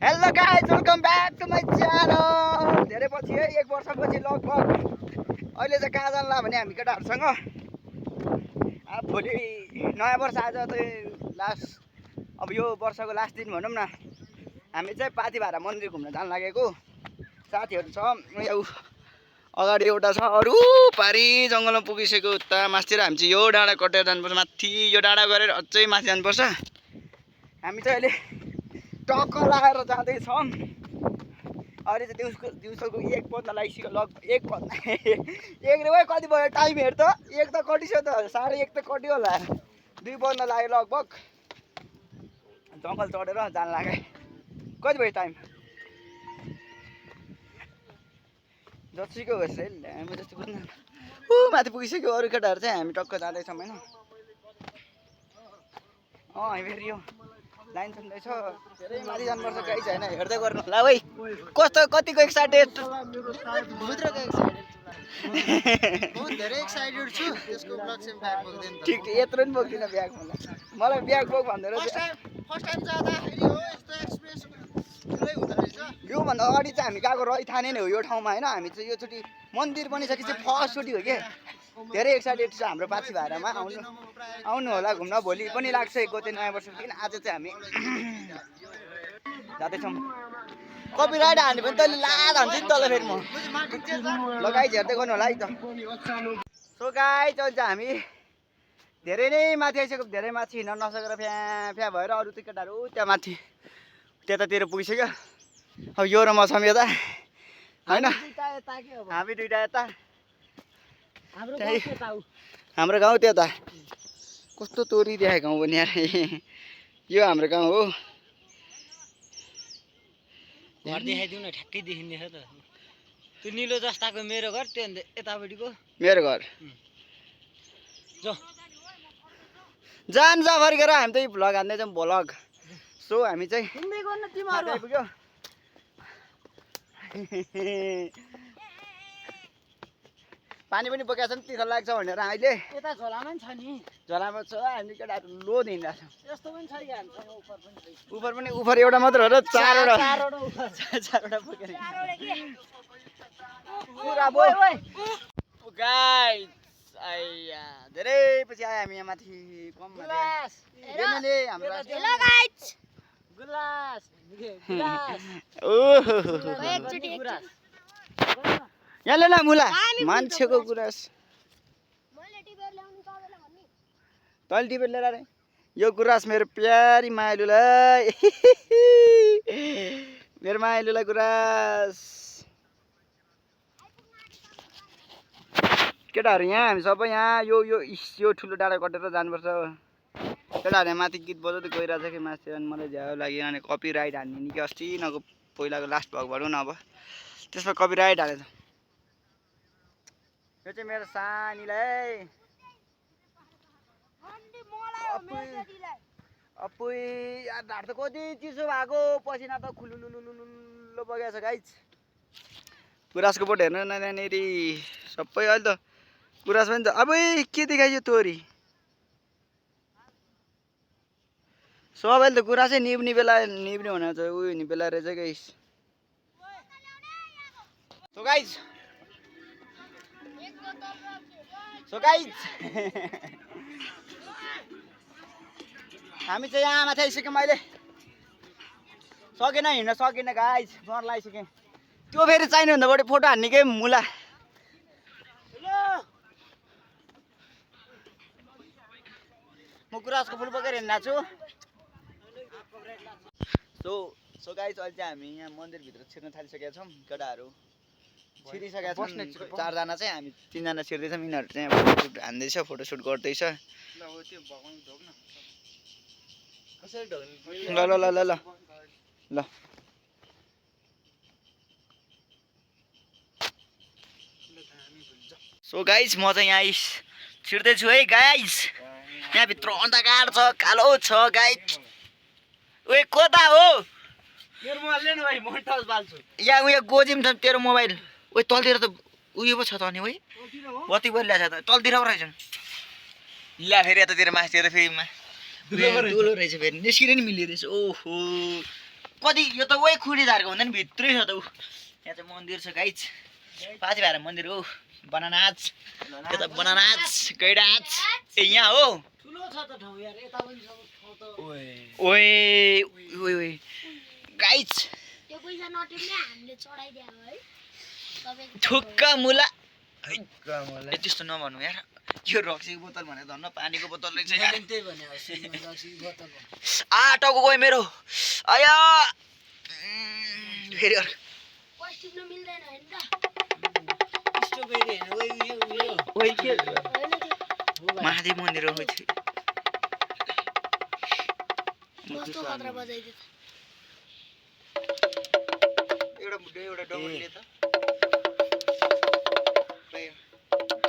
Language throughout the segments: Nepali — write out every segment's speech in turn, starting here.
Hello guys welcome back to my channel. धेरै पछि है 1 वर्षपछि लगभग अहिले चाहिँ कहाँ जानला भने हामी केटाहरूसँग अब भोलि नयाँ वर्ष आज चाहिँ लास्ट अब यो वर्षको लास्ट दिन भनौँ न। हामी चाहिँ पाथिभारा मन्दिर घुम्न जान लागेको साथीहरू छ। यहाँ अगाडि एउटा छ अरू पारी जङ्गलमा पुगिसक्यो। उता मास्तिर हामी चाहिँ यो डाँडा कटेर जानुपर्छ, माथि यो डाँडा गरेर अझै माथि जानुपर्छ। हामी चाहिँ अहिले टक्क लगाएर जाँदैछौँ। अहिले चाहिँ दिउँसोको 1 बज्न लागिसक्यो, लगभग 1 बज्न 1 रे कति भयो टाइम हेर त। 1 त कटिसक्यो त, 1:30 त कट्यो होला। 2 बज्न लाग्यो लगभग। जङ्गल चढेर जान लाग्यो। कति भयो टाइम जतिको होस् है हामी जस्तो बुझ्नु। माथि पुगिसक्यो अरू केटाहरू चाहिँ। हामी टक्क जाँदैछौँ होइन। फेरि यो लाइन सुन्दैछ, धेरै माथि जानुपर्छ गाइस होइन। हेर्दै गर्नु होला है कस्तो कतिको एक्साइटेड। ठिक यत्रो पनि बोक्दिनँ ब्याग। मलाई ब्याग बोक भन्दै रहेछ। योभन्दा अगाडि चाहिँ हामी गएको रैथाने नै हो यो ठाउँमा होइन। हामी चाहिँ योचोटि मन्दिर बनिसकेपछि फर्स्टचोटि हो कि। धेरै एक्साइटेड छ हाम्रो पाथिभारामा। आउनु होला घुम्न। भोलि पनि लाग्छ गोते नयाँ वर्षको दिन। आज चाहिँ हामी जाँदैछौँ। कपिराइट हान्यो भने तैँले लाज हान्छ नि तल फेरि म लगाइज हेर्दै गर्नु होला है त। सो गाइज अहिले चाहिँ हामी धेरै नै माथि आइसक्यो। धेरै माथि हिँड्न नसकेर फ्या भएर अरू त्यो केटाहरू त्यहाँ माथि त्यतातिर पुगिसक्यो। अब यो र म छौँ यता होइन। हामी दुइटा यता, हाम्रो गाउँ त्यता। कस्तो तोरी देखाएको गाउँ पनि यार। यो हाम्रो गाउँ हो। घर देखाइदिउँ न, ठ्याक्कै देखिने छ त। त्यो निलो जस्ताको मेरो घर, त्यो यतापट्टिको मेरो घर। जान्छ फर्केर हामी त भ्लग हान्दैछौँ भ्लग। सो हामी चाहिँ आइपुग्यो। पानी पनि बोकेको छ नि तिर्खा लाग्छ भनेर अहिले यता झोलामा पनि छ नि। झोलामा छ। हामी केटाहरू लोड हिँडिरहेको छ। यस्तो पनि छ कि हामीसँग उफर पनि छ। उफर पनि उफर एउटा मात्र हो र चारवटा बोकेर पुरा बोय गाइस। आइया धेरै पछि आयो हामी यहाँ माथि कम गुलास हेर्नुले हाम्रो हेलो गाइस गुलास एकचोटी गुरास यहाँ ल मुला मान्छेको गुराँस मैले टिपेर ल्याउनु सबैले भन्नी। तैँले टिपेर लिएर अरे यो गुराँस मेरो प्यारी माइलुलाई। मेरो माइलुलाई गुराँस। केटाहरू यहाँ हामी सबै यहाँ यो ठुलो डाँडा कटेर जानुपर्छ। केटाहरू माथि गीत बजाउँदै गइरहेको छ कि माथि। अनि मलाई झ्याउ लाग्यो अनि कपिराइट हान्ने नि कि अस्ति नको पहिलाको लास्ट भग भनौँ न। अब त्यसमा कपिराइट हालेछ। यो चाहिँ मेरो सानीलाई। अपुई यार ढाड त कति चिसो भएको, पसिना त खुलुलुलुलुलु बगेको छ गाइस। गुराँसको बोट हेर्नु न यहाँनिर सबै। अहिले त गुराँस पनि त अब के देखाइयो तोरी। सबैले त गुराँसै निप्ने बेला निप्ने भनेर चाहिँ उयो नि बेला रहेछ गाइस। सो गाइस हामी चाहिँ यहाँ माथि आइसक्यौँ। अहिले सकेन हिँड्न सकिनँ गाइस, डर लागिसकेँ। त्यो फेरि चाहिने भन्दा बढी फोटो हान्ने के मुला। म गुराँसको फुल बोकेर हिँड्दा छु। सो गाइस अहिले चाहिँ हामी यहाँ मन्दिरभित्र छिर्न थालिसकेका छौँ। केटाहरू छिरिसकेका छन्। 4 जना चाहिँ हामी 3 जना छिर्दैछौँ। यिनीहरू चाहिँ फोटोसुट हान्दैछ, फोटोसुट गर्दैछ। ल ल ल ल ल ल सो गाइस म चाहिँ यहाँ छिर्दैछु है गाइस। यहाँभित्र अन्धकार छ, कालो छ गाइस। ओए कता हो? मेरो मोबाइल लिनु भाइ, म टच बाल्छु। यहाँ उयो गोजिम छ तेरो मोबाइल। ओए तलतिर त उयो पो छ त अनि। ओए बत्ती परिरहेछ त तलतिर पो रहेछ। ल्या फेरि यतातिर मासतिर फेरि दुलो रहेछ फेरि निस्किन नि मिल्यो रहेछ। ओहो कति यो त वै खुडीधारको भन्दा नि भित्रै छ त ऊ यहाँ चाहिँ मन्दिर छ गाइज पाथी भाडा मन्दिर हो बनानाच यो त बनानाच गैडाच ए यहाँ हो ठुलो छ त ठाउँ यार यता पनि छ ठाउँ त ओए ओए ओए गाइज त्यो पैसा नटिप्ने हामीले चढाइदियो है तपाईको ठुक्क मुला ए त्यस्तो नभन्नु यार यो रक्सीको बोतल भने धन्न पानीको बोतल रहेछ यार त्यही भने अब सिनमा रक्सी बोतल टाउको गयो मेरो आया फेरि अर्को पैसा टिप्न मिल्दैन हैन त स्ट्रबेरी हैन यो ओइ के हैन त्यो महादेव मन्दिर हो थियो कस्तो खतरा बजाइदियो एउटा बुढो एउटा डमरीले त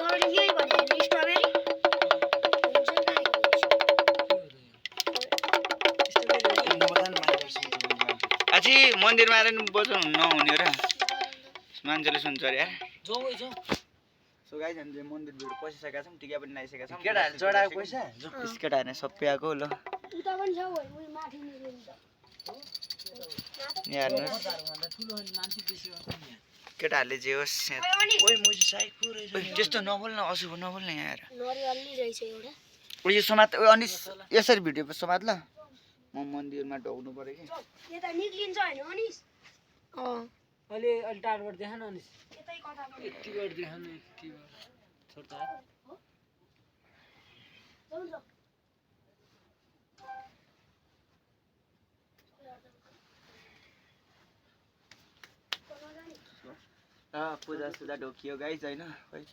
तपाईले यही भने हैन स्ट्रबेरी हुन्छ नि अझै मन्दिरमा आएर नि बजाउनु नहुने र मान्छेले सुन्छ अरे यार जाउँ जाउँ सो गाइज हामी चाहिँ मन्दिर भित्र पसिसकेका छौँ टिका पनि लगाइसकेका छौँ केटाहरु चढाएको पैसा केटाहरूले सबै आएको ल उता पनि छ होइ उही माथि निस्किन्छ यहाँ हेर्नुहोस् भन्दा ठुलो अनि मान्छे बेसी गर्छ नि केटाहरूले जे होस् यहाँ अनि ओइ म चाहिँ साइड पो रहेछ ओइ, त्यस्तो नबोल्न अशुभ नबोल्न यहाँ आएर नरिवल्ली रहेछ एउटा उयो समात अनि यसरी भिडियो समात ल म मन्दिरमा ढोग्नु पर्यो कि यता निक्लिन्छ हैन अनिस अहिले अलि टाढोबाट देखा न अनि यतै कता पनि यतिबाट देखा न यतिबाट छोड्दा जाउँ जाउँ पूजा सुजा ढोकियो गाइज होइन खोइ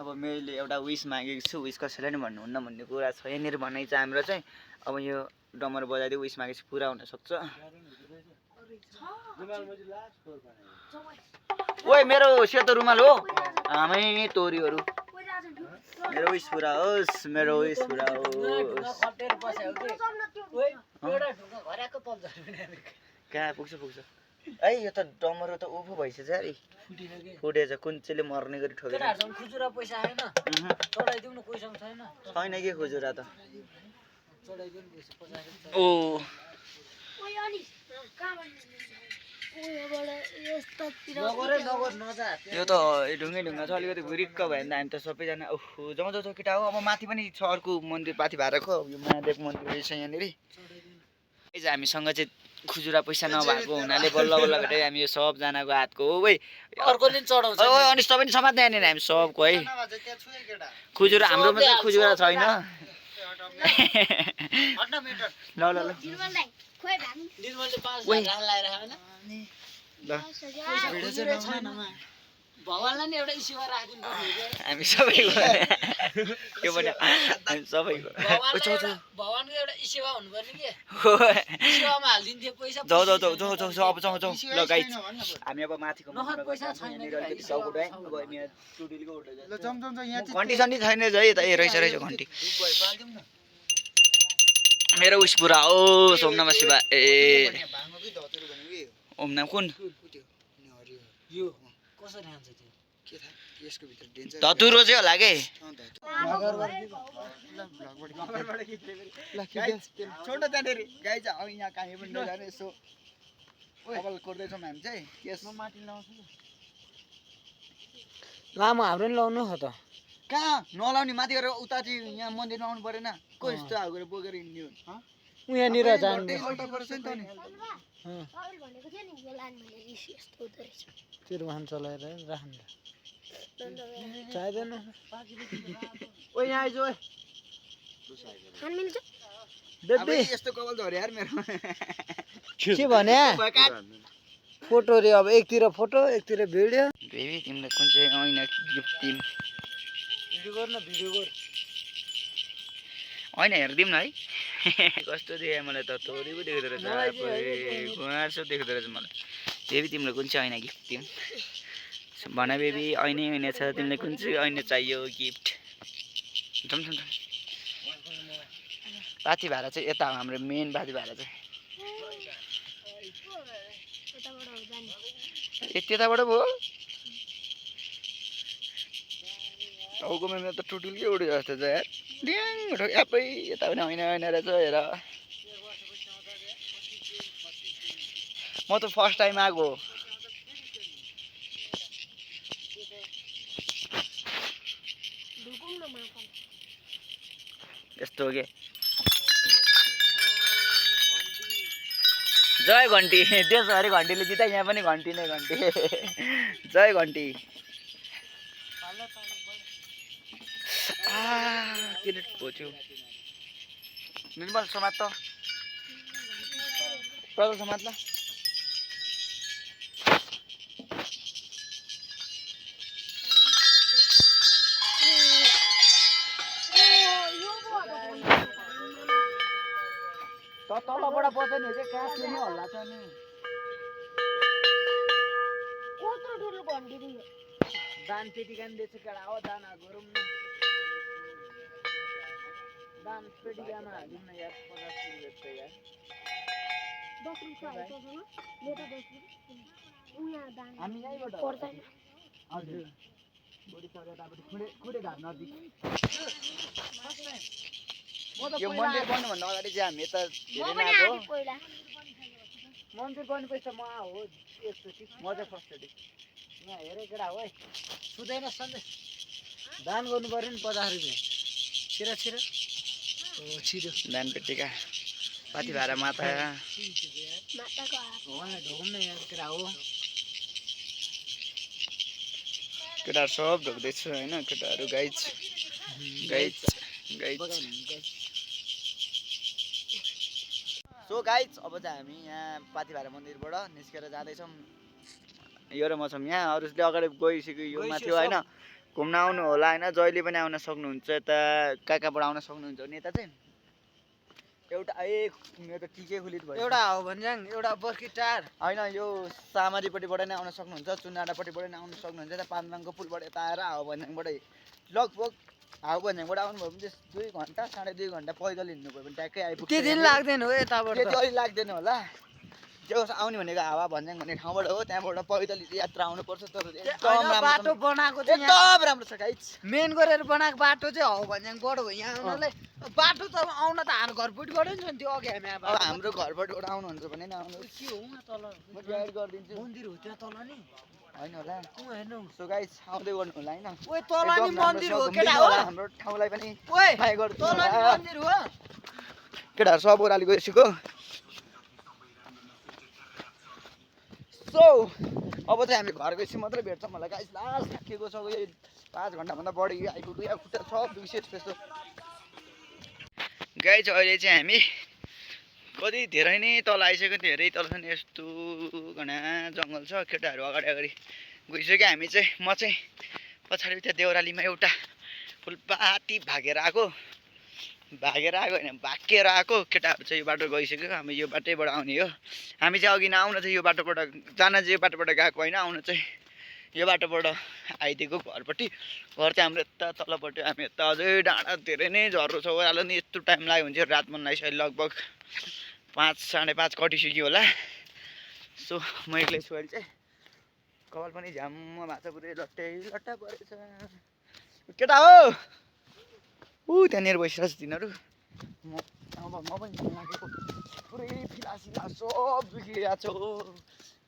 अब मैले एउटा विस मागेको छु विस कसैलाई नि भन्नुहुन्न भन्ने कुरा छ यहाँनिर भनाइ छ हाम्रो चाहिँ अब यो डमर बजाइदियो विस मागेपछि पुरा हुनसक्छ ओइ मेरो सेतो रुमाल हो आमै तोरीहरू मेरो विस पुरा होस् मेरो विस पुरा होस् खटेर बस्यो कि ओइ एउटा ढुङ्गा घराको पल्छ कहाँ पुग्छ पुग्छ है यो त डमरो त उफो भइसक्यो अरे फुटिन के फुटेछ कुन्चेले मर्ने गरी ठोकेर केटाहरुसँग खुजुरा पैसा आएन चढाइदिउँ न कोहीसँग छैन छैन के खुजुरा त चढाइदिउँ पैसा 50 ओ ओइ अनिस कहाँबाट ओयबाट यतातिर नगर नजा यो त ढुङ्गे ढुङ्गा छ अलिकति भुरिक्क भयो भने त हामी त सबैजना ओहो जाउँ जाउँ केटा हो अब माथि पनि छ अर्को मन्दिर पाथी भाडाको यो महादेव मन्दिर रहेछ यहाँनिर हामीसँग चाहिँ खुजुरा पैसा नभएको हुनाले बल्ल बल्ल भेटे हामी यो सबजनाको हातको हो भाइ अर्कोले नि चढाउँछ ओइ अनि तपाईँ नि समात्ने यहाँनिर हामी सबको है खुजुरा हाम्रोमा चाहिँ खुजुरा छैन ल ल ल निर्मल दाइ खोइ भाङ निर्मलले 5000 राख लाएर हैन ल भगवानलाई नि एउटा इस्युमा राखिदिनु पर्यो हामी सबैको यो पनि हामी सबैको भगवानको एउटा इस्युमा हुनुपर्ने के इस्युमा हालिदिन्थ्यो पैसा जाऊ जाऊ जाऊ जाऊ जाऊ अब जाउँ जाउँ ल गाइज हामी अब माथिको पैसा छैन अलिकति सब उठाएँ अब यहाँ टुटिलको उठाउँछ घन्टी सन्टी छैन है त ए रहेछ रहेछ घन्टी मेरो उस पुरा हो ओम नमः शिवाय ए ओम नाम कुन यो कसरी हान्छ त्यो के थाहा यसको भित्र डेन्जर धतुरो चाहिँ होला के छोड्न त्यहाँनिर गाई चाहिँ अब यहाँ काहीँ पनि नजाने यसो कपाल कोर्दैछौँ हामी चाहिँ यस माटी लाउँछु लामो हाम्रो नि लाउनु हो त कहाँ नलाउने माथि गएर उता चाहिँ यहाँ मन्दिरमा आउनु परेन को यस्तो हालेर बोकेर हिँड्ने हो उहाँनिर जानु उल्टा पर्छ नि त नि तपाईले भनेको थियो नि यो लान भने रिस यस्तो हुँदो रहेछ तेरो वाहन चलाएर राख्नु चाहिँदैन ओ यहाँ आइज ओए खान मिल्छ बेबी यस्तो कपाल झऱ्यो यार मेरो के भने फोटो रे अब एकतिर फोटो एकतिर भिडियो बेबी तिमीलाई कुन चाहिँ ऐना गिफ्ट दिउँ भिडियो गर न भिडियो गर ऐना हेरिदिउँ न है कस्तो देखायो मलाई त तोरी पो देख्दो रहेछ गुहार्सो देख्दो रहेछ मलाई बेबी तिमीलाई कुन चाहिँ ऐना गिफ्ट दिउँ भन बेबी ऐनै ऐना छ तिमीलाई कुन चाहिँ ऐना चाहियो गिफ्ट जाउँ जाउँ पाथी भाडा चाहिँ यता हो हाम्रो मेन पाथी भाडा चाहिँ यताबाट हो जाने ए त्यताबाट पो टाउको मेरो त टुटुलकै उड्यो जस्तो छ यार ड्याङ उठो एपै यता पनि होइन होइन रहेछ हेर म त फर्स्ट टाइम आएको हो। ढुकुम न मापन यस्तो हो के जय घन्टी देशभरि घन्टीले जिता यहाँ पनि घन्टी नै घन्टी जय घन्टी के पहुँच्यो निर्मल समाज त प्रदल समाज ल तलबाट बस्छ नि कहाँ थियो नि हल्ला छ नि कत्रो ठुलो घन्टी दियो दान पेटी कान दिएछ केटा हो दाना गरौँ न दान पेटी कान हालिदिउँ न यार 50 रुपैयाँ यार 10 रुपैयाँ हाल्छ न ले त 10 रुपैयाँ उहाँ दान हामी यहीँबाट पर्दैन हजुर बडी सर यतापट्टि खुडे घाट नजिक यो मन्दिर बन्नुभन्दा अगाडि चाहिँ हामी यता म धेरै पनि आएको आएको पहिला मन्दिर बनेपछि त म हो यसचोटि म चाहिँ फर्स्टचोटि यहाँ हेरे केटा हो है सुत्दैन सन्देश दान गर्नु पर्यो नि 50 रुपियाँ छिर ओ छिरो दान पेटिका पाथी भाडा माता माताको हात भगवानलाई ढोकौँ न यार केटा हो केटाहरू सब ढोक्दैछ होइन केटाहरू guys guys guys so guys अब चाहिँ हामी यहाँ पाथी भाडा मन्दिरबाट निस्केर जाँदैछौँ यो र म छौँ यहाँ अरूले अगाडि गइसक्यो यो माथि होइन घुम्न आउनु होला होइन जहिले पनि आउन सक्नुहुन्छ यता कहाँबाट आउन सक्नुहुन्छ भने यता चाहिँ एउटा मेरो त टिकै खुलित भयो एउटा हो भन्ज्याङ एउटा बर्की टार होइन यो सामरीपट्टिबाट नै आउन सक्नुहुन्छ चुनाडापट्टिबाट नै आउन सक्नुहुन्छ यता पान्दङको पुलबाट यता आएर हावा भन्ज्याङबाटै लगभग हावा भन्ज्याङबाट आउनुभयो भने चाहिँ 2 घन्टा 2.5 घन्टा पैदल हिँड्नुभयो भने ट्याक्कै आइपुग्छ त्यति दिन लाग्दैन हो यताबाट त्यति अलि लाग्दैन होला जो आउने भनेको हावा भन्ज्याङ भन्ने ठाउँबाट हो त्यहाँबाट पैदल यात्रा आउनुपर्छ तर एकदम बाटो बनाएको चाहिँ एकदम राम्रो छ गाइज मेन गरेर बनाएको बाटो चाहिँ हो भन्ज्याङबाट हो यहाँ आउनलाई बाटो त आउन त हाम्रो घरपट्टिबाट नि छ नि त्यो अघि हामी अब हाम्रो घरबाट आउनुहुन्छ भने नै आउनु के हो वहाँ तल म गाइड गरिदिन्छु मन्दिर हो त्यहाँ तल नि होइन होला हेर्नु सो गाइज आउँदै गर्नु होला होइन ओए तल नि एकदम मन्दिर राम्रो हो छ, केटा घुम्दिनु हो होला, हाम्रो ठाउँलाई पनि ओए माया गर्दिनु तल नि होला। मन्दिर हो केटाहरू सब ओह्राली गइसक्यो सो अब चाहिँ हामी घर गएपछि मात्रै भेट्छौँ होला गाइस लास्ट थाकिएको छ यो 5 घन्टाभन्दा बढी आइपुग्यो या खुट्टा सब दुइसेट त्यस्तो गाइस अहिले चाहिँ हामी कति धेरै नै तल आइसक्यो धेरै तल छ नि यस्तो घना जङ्गल छ केटाहरू अगाडि अगाडि गइसक्यो हामी चाहिँ म चाहिँ पछाडि त्यहाँ देउरालीमा एउटा फुलपाती भागेर आएको होइन भागेर आएको केटाहरू चाहिँ यो बाटो गइसक्यो हामी यो बाटैबाट आउने हो हामी चाहिँ अघि नआउन चाहिँ यो बाटोबाट जान चाहिँ यो बाटोबाट गएको होइन आउन चाहिँ यो बाटोबाट आइदिएको घरपट्टि घर चाहिँ हाम्रो यता तलपट्टि हामी यता अझै डाँडा धेरै नै झर्रो छ ओह्रालो नि यस्तो टाइम लाग्यो भने चाहिँ रात मन लागिसक्यो लगभग 5 5:30 कटिसक्यो होला सो म एक्लै छु अहिले चाहिँ कपाल पनि झ्याम्म भएको छ पुरै लट्टा परेछ केटा हो त्यहाँनिर बसिरहेको छ तिनीहरू म पनि लागेको पुरै फिलासिला सब बिग्रिरहेको छ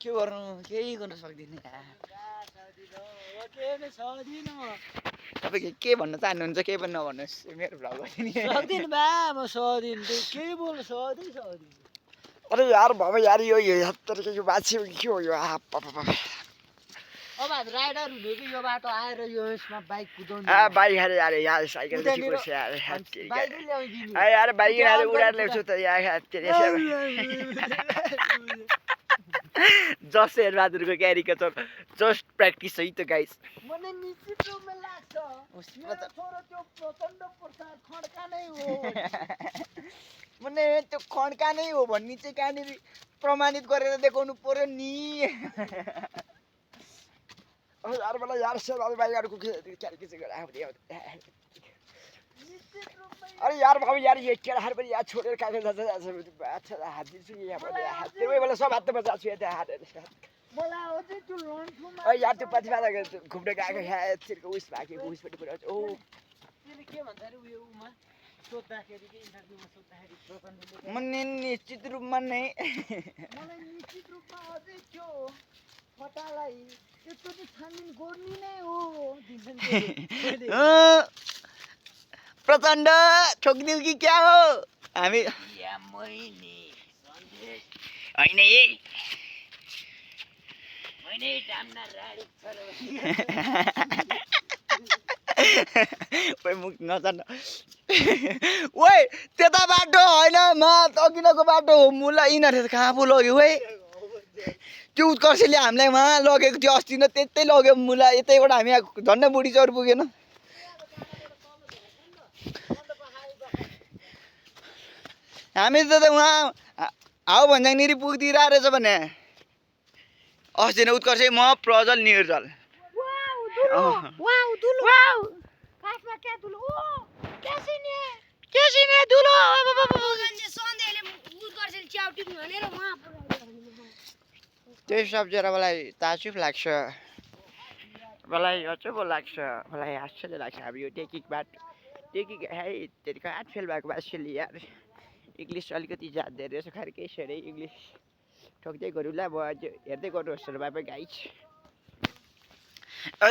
के गर्नु केही गर्नु सक्दिनँ तपाईँ के भन्न चाहनुहुन्छ केही पनि नभन्नुहोस् मेरो भ्लग सक्दिन बा म सदिन केही बोल्नु सक्दिन अरे यार बाबा यार यो यो बाछी के हो यो अब राइडर हुने कि यो बाटो आएर यो यसमा बाइक कुदाउनु बाइक हाले यार यार साइकल सिकोस् यार बाइकै ल्याउँदिनु यार बाइक हाले उडाएर ल्याउँछु त यार जस्ट हेरबहादुरको क्यारिकेचर जस्ट प्र्याक्टिस है त गाइस मलाई निश्चितमा लाग्छ मेरो छोरो त्यो प्रचण्ड प्रसाद खड्का नै हो भने त्यो खड्का नै हो भन्ने चाहिँ कहाँनिर प्रमाणित गरेर देखाउनु पर्यो नि यार मलाई यार सेवाले बाइकहरूको क्यारिकेचर अरे यार भाउ यार ये केटाहरू पनि यहाँ छोडेर कागज हात दिन्छु यहाँ त्यो बेला सब हातमा जान्छु यहाँ हात मलाई अझै त्यो लन्ठुमा यार त्यो पछि घुम्न गएको उस भएको उइसपट्टि पुऱ्याउँछ ओ त्यसले के भन्छ अरे उयो उमा सोद्धाखेरि के इन्टरभ्यूमा सोद्धाखेरि प्रचण्डले मैले निश्चित रूपमा नै मलाई निश्चित रूपमा अझै त्यो फटालाई एकचोटि छानबिन गर्नु नै हो दिन्छन् के प्रचण्ड ठोकिदिउ कि क्या हो हामी या मैले सन्देश होइन ए मैले डाम्ना राडी छोरो ओइ मुख नजान ओइ त्यता बाटो होइन म अघिल्लोको बाटो हो मुला यिनीहरू कहाँ पो लग्यो है त्यो उत्कर्षले हामीलाई वहाँ लगेको थियो अस्ति न त्यतै लग्यो मुला यतैबाट हामी झन्डै बुढी चौर पुगेन हामी त उहाँ हाउ भन्ज्याङनिर पुगिदिरहेको रहेछ भने अस्ति नै उत्कर्षै म प्रजल निर्जल वाउ दुलो वाउ काठमा क्या दुलो ओ केसिने दुलो गन्जे सन्देले उड गर्छन् च्याउ टिप्नु भनेर वहाँ पुऱ्याइदियो त्यो सम्झेर मलाई ताजुब लाग्छ मलाई अचम्म लाग्छ मलाई आश्चर्य लाग्छ अब यो टेकिङबाट टेकिङ है त्यतिको हात फेल भएको मान्छेले यार इङ्ग्लिस अलिकति जान्दै रहेछ खै केही छैन इङ्ग्लिस ठोक्दै गरौँ ल म अझ हेर्दै गर्नुहोस् र बाबा गाइज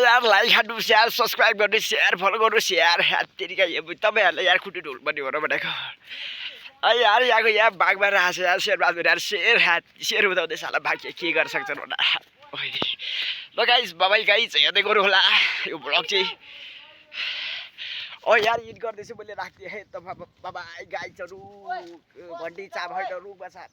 यार लाइक हान्नुहोस् यार सब्सक्राइब गर्नुहोस् यार फलो गर्नुहोस् यार त्यतिका तपाईँहरूलाई यार खुट्टी ढोल पनि हो र भनेको यार यहाँको यहाँ बाघमा रहेछ यार शेरबहादुर यार शेर उदाउँदै साला बाघ के गर्न सक्छन् होला ल गाइज बाबाई गाइज हेर्दै गरौँ होला यो भ्लग चाहिँ यार हिट गर्दैछु मैले राखिदिएँ है त बाबाई गाइजहरू घन्टी चाबहरू बसाथ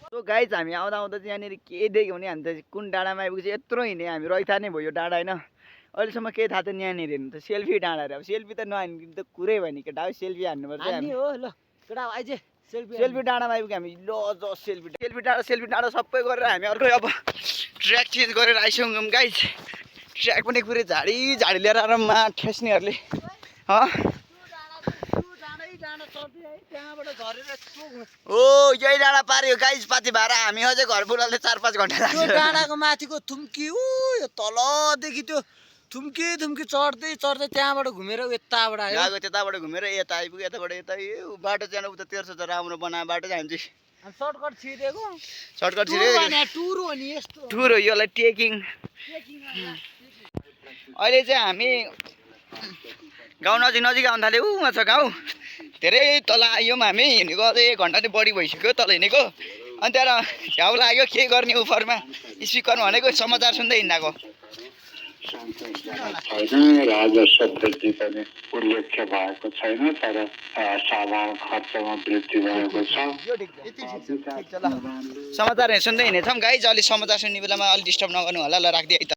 सो गाइज हामी आउँदा आउँदा चाहिँ यहाँनिर के देख्यौँ भने हामी त कुन डाँडामा आइपुग्छ यत्रो हिँड्यो हामी रैथा नै भयो यो डाँडा होइन अहिलेसम्म केही थाहा छैन यहाँनिर हेर्नु त सेल्फी डाँडा अरे अब सेल्फी त नहान्नु त कुरै भयो नि केटा सेल्फी हान्नुपर्छ हामी हो ल केटा आइज सेल्फी डाँडामा आइपुग्यो हामी ल ज सेल्फी डाँडा सबै गरेर हामी अर्को अब ट्र्याक चेन्ज गरेर आइसक्यौँ गाइज ट्र्याक पनि पुरै झाडी लिएर आराममा ठेस्नेहरूले यही डाँडा पाऱ्यो गाइज पाथी भाडा हामी अझै घर पुऱ्याउँदै 4-5 घन्टा लाग्छ त्यो डाँडाको माथिको थुम्की यो तलदेखि त्यो थुम्की चढ्दै त्यहाँबाट घुमेर यताबाट आयो गएको त्यताबाट घुमेर यता आइपुग्यो यताबाट यता बाटो जानु उता तेर्सो त राम्रो बनाएको बाटो चाहिँ हामी चाहिँ सर्टकट छिरेको सर्टकट छिरेको टुर हो नि यस्तो टुर हो योलाई टेकिङ अहिले चाहिँ हामी गाउँ नजिक आउनु थाल्यो उहाँ छ गाउँ धेरै तल आयौँ हामी हिँडेको अझै 1 घन्टा नै बढी भइसक्यो तल हिँडेको अनि त्यहाँबाट झ्याउ लाग्यो के गर्ने उफरमा स्पिकरमा भनेको समाचार सुन्दै हिँडेको छैन राजस्व वृद्धि पनि उल्लेख भएको छैन तर साधारण खर्चमा वृद्धि भएको छ समाचार सुन्दै हिँडेछौँ गाइज अलि समाचार सुन्ने बेलामा अलि डिस्टर्ब नगर्नु होला ल राखिदिए है त